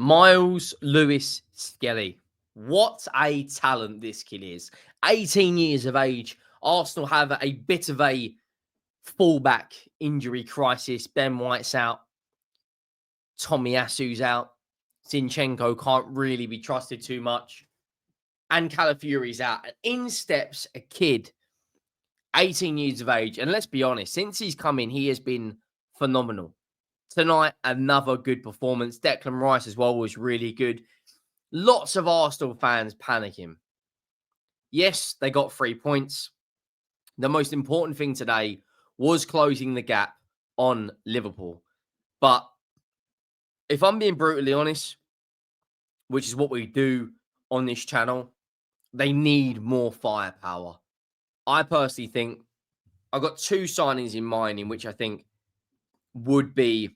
Myles Lewis-Skelly. What a talent this kid is. 18 years of age. Arsenal have a bit of a fullback injury crisis. Ben White's out. Tomiyasu's out. Zinchenko can't really be trusted too much. And Calafiori's out. And in steps a kid, 18 years of age. And let's be honest, since he's come in, he has been phenomenal. Tonight, another good performance. Declan Rice as well was really good. Lots of Arsenal fans panicking. Yes, they got 3 points. The most important thing today was closing the gap on Liverpool. But if I'm being brutally honest, which is what we do on this channel, they need more firepower. I personally think I've got 2 signings in mind in which I think would be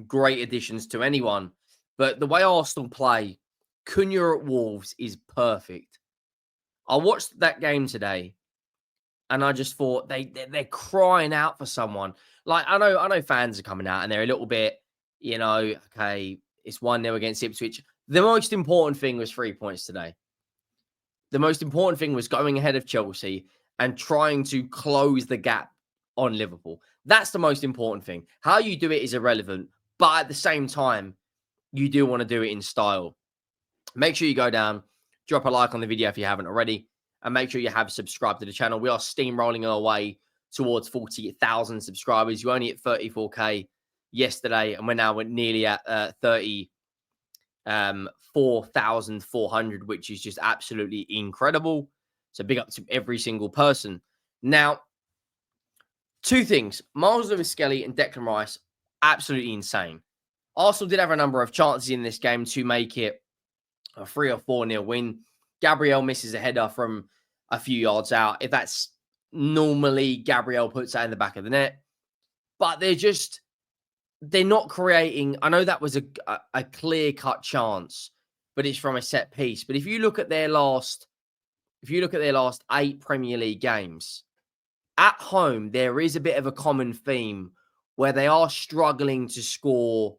great additions to anyone. But the way Arsenal play, Cunha at Wolves is perfect. I watched that game today and I just thought they're crying out for someone. Like, I know fans are coming out and they're a little bit, okay, it's 1-0 against Ipswich. The most important thing was 3 points today. The most important thing was going ahead of Chelsea and trying to close the gap on Liverpool. That's the most important thing. How you do it is irrelevant, but at the same time, you do want to do it in style. Make sure you go down, drop a like on the video if you haven't already, and make sure you have subscribed to the channel. We are steamrolling our way towards 40,000 subscribers. You only hit 34K yesterday, and we're nearly at 34,400, which is just absolutely incredible. So big up to every single person. Now, 2 things. Myles Lewis-Skelly and Declan Rice, absolutely insane. Arsenal did have a number of chances in this game to make it a 3 or 4-0 win. Gabriel misses a header from a few yards out. If that's normally, Gabriel puts that in the back of the net. But they're not creating. I know that was a clear-cut chance, but it's from a set piece. But if you look at their last 8 Premier League games, at home, there is a bit of a common theme where they are struggling to score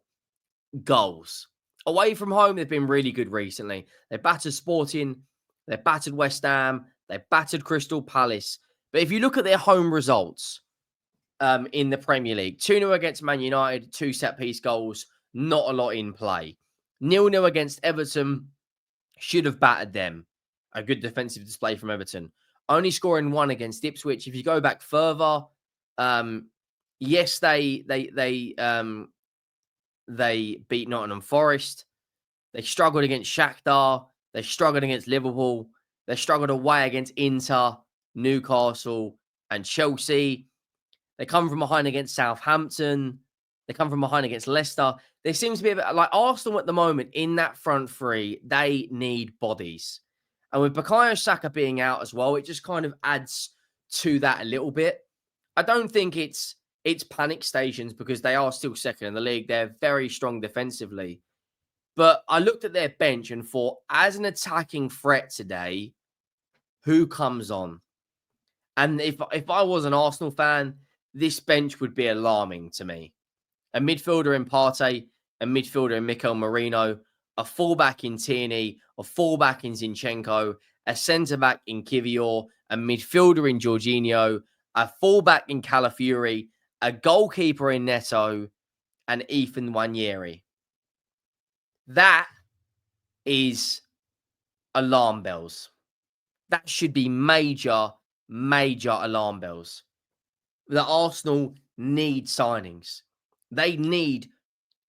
goals. Away from home, they've been really good recently. They battered Sporting, they battered West Ham, they battered Crystal Palace. But if you look at their home results in the Premier League, 2-0 against Man United, 2 set-piece goals, not a lot in play. 0-0 against Everton, should have battered them. A good defensive display from Everton. Only scoring 1 against Ipswich. If you go back further, yes, they beat Nottingham Forest. They struggled against Shakhtar. They struggled against Liverpool. They struggled away against Inter, Newcastle, and Chelsea. They come from behind against Southampton. They come from behind against Leicester. There seems to be a bit like Arsenal at the moment in that front 3. They need bodies. And with Bukayo Saka being out as well, it just kind of adds to that a little bit. I don't think it's panic stations because they are still second in the league. They're very strong defensively. But I looked at their bench and thought, as an attacking threat today, who comes on? And if I was an Arsenal fan, this bench would be alarming to me. A midfielder in Partey, a midfielder in Mikel Merino, a fullback in Tierney, a fullback in Zinchenko, a centre-back in Kivior, a midfielder in Jorginho, a fullback in Calafiori, a goalkeeper in Neto, and Ethan Nwaneri. That is alarm bells. That should be major, major alarm bells. The Arsenal need signings. They need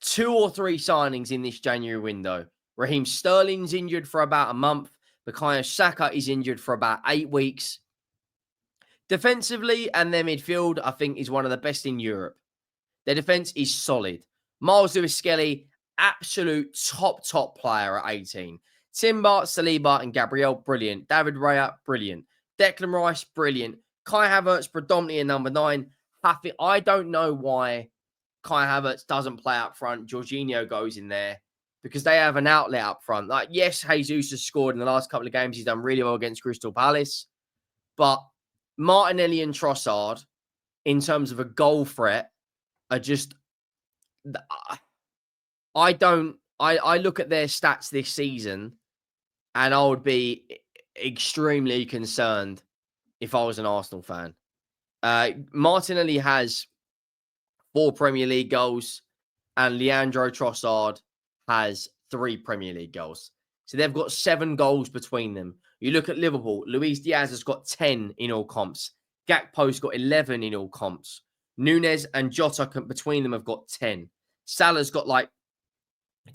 2 or 3 signings in this January window. Raheem Sterling's injured for about a month. Bukayo Saka is injured for about 8 weeks. Defensively and their midfield, I think, is one of the best in Europe. Their defense is solid. Myles Lewis-Skelly, absolute top player at 18. Timber, Saliba, and Gabriel, brilliant. David Raya, brilliant. Declan Rice, brilliant. Kai Havertz, predominantly a number 9. I don't know why Kai Havertz doesn't play up front. Jorginho goes in there because they have an outlet up front. Like, yes, Jesus has scored in the last couple of games. He's done really well against Crystal Palace. But Martinelli and Trossard, in terms of a goal threat, are just... I don't I look at their stats this season, and I would be extremely concerned if I was an Arsenal fan. Martinelli has 4 Premier League goals, and Leandro Trossard has 3 Premier League goals. So they've got 7 goals between them. You look at Liverpool, Luis Diaz has got 10 in all comps. Gakpo's got 11 in all comps. Nunes and Jota between them have got 10. Salah's got like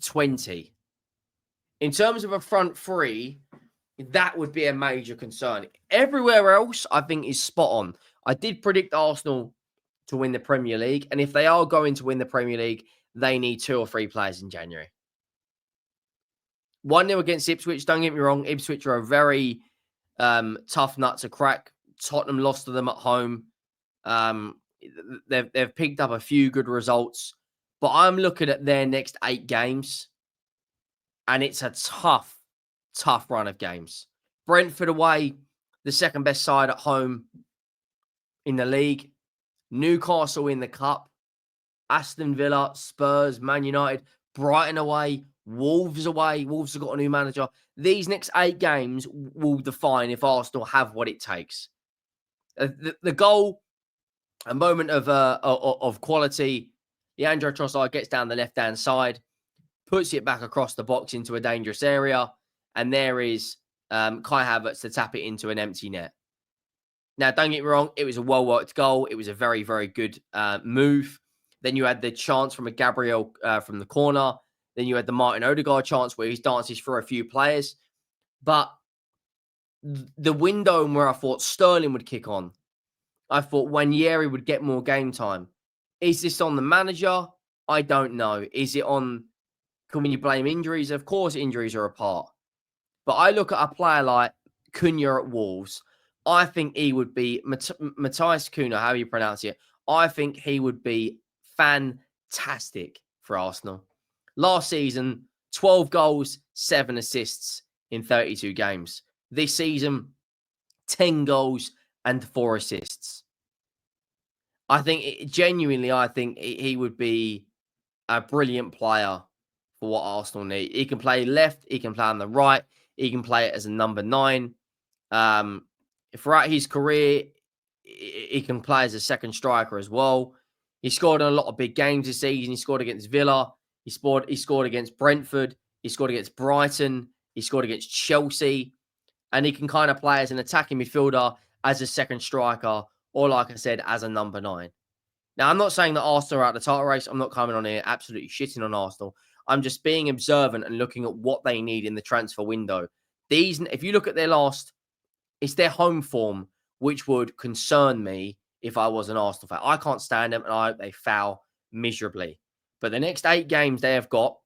20. In terms of a front three, that would be a major concern. Everywhere else, I think, is spot on. I did predict Arsenal to win the Premier League, and if they are going to win the Premier League, they need 2 or 3 players in January. 1-0 against Ipswich. Don't get me wrong, Ipswich are a very tough nut to crack. Tottenham lost to them at home. They've picked up a few good results, but I'm looking at their next 8 games, and it's a tough run of games. Brentford away, the second best side at home in the league. Newcastle in the cup. Aston Villa, Spurs, Man United, Brighton away, Wolves away. Wolves have got a new manager. These next 8 games will define if Arsenal have what it takes. The goal, a moment of quality. Leandro Trossard gets down the left-hand side, puts it back across the box into a dangerous area, and there is Kai Havertz to tap it into an empty net. Now, don't get me wrong, it was a well-worked goal. It was a very, very good move. Then you had the chance from a Gabriel from the corner. Then you had the Martin Odegaard chance where he dances through a few players. But the window where I thought Sterling would kick on, I thought Wanyeri would get more game time. Is this on the manager? I don't know. Is it on... Can you blame injuries? Of course, injuries are a part. But I look at a player like Cunha at Wolves. I think he would be... Matthias Cunha, how you pronounce it. I think he would be fantastic for Arsenal. Last season, 12 goals, 7 assists in 32 games. This season, 10 goals and 4 assists. I think, I think he would be a brilliant player for what Arsenal need. He can play left, he can play on the right, he can play it as a number 9. Throughout his career, he can play as a second striker as well. He scored in a lot of big games this season. He scored against Villa. He scored against Brentford. He scored against Brighton. He scored against Chelsea. And he can kind of play as an attacking midfielder, as a second striker, or like I said, as a number 9. Now, I'm not saying that Arsenal are out of the title race. I'm not coming on here absolutely shitting on Arsenal. I'm just being observant and looking at what they need in the transfer window. If you look at their last, it's their home form, which would concern me if I was an Arsenal fan. I can't stand them, and I hope they foul miserably. But the next 8 games they have got,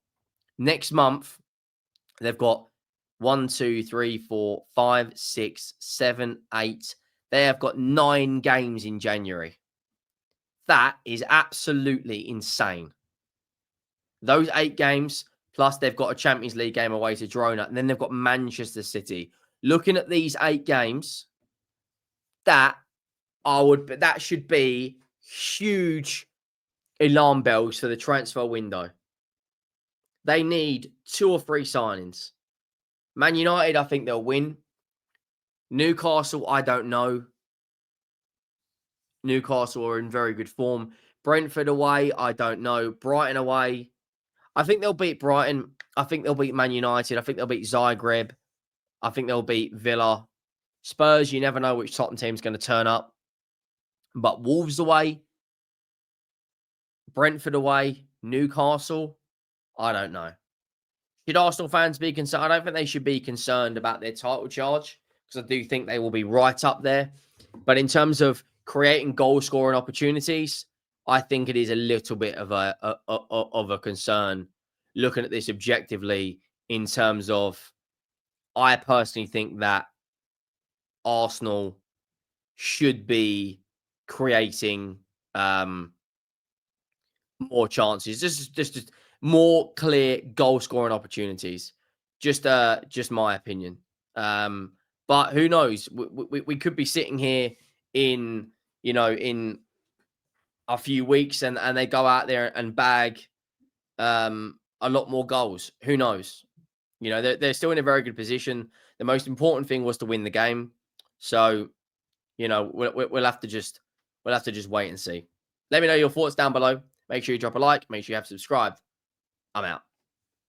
next month, they've got 1, 2, 3, 4, 5, 6, 7, 8. They have got 9 games in January. That is absolutely insane. Those 8 games, plus they've got a Champions League game away to Girona, and then they've got Manchester City. Looking at these 8 games, that should be huge alarm bells for the transfer window. They need 2 or 3 signings. Man United, I think they'll win. Newcastle, I don't know. Newcastle are in very good form. Brentford away, I don't know. Brighton away, I think they'll beat Brighton. I think they'll beat Man United. I think they'll beat Zagreb. I think they'll beat Villa. Spurs, you never know which Tottenham team's going to turn up. But Wolves away, Brentford away, Newcastle, I don't know. Should Arsenal fans be concerned? I don't think they should be concerned about their title charge, because I do think they will be right up there. But in terms of creating goal-scoring opportunities, I think it is a little bit of a concern looking at this objectively, in terms of, I personally think that Arsenal should be creating more chances, just more clear goal-scoring opportunities. Just my opinion. But who knows? We could be sitting here in a few weeks, and they go out there and bag a lot more goals. Who knows? You know, they're still in a very good position. The most important thing was to win the game. So, you know, we'll have to just wait and see. Let me know your thoughts down below. Make sure you drop a like. Make sure you have subscribed. I'm out.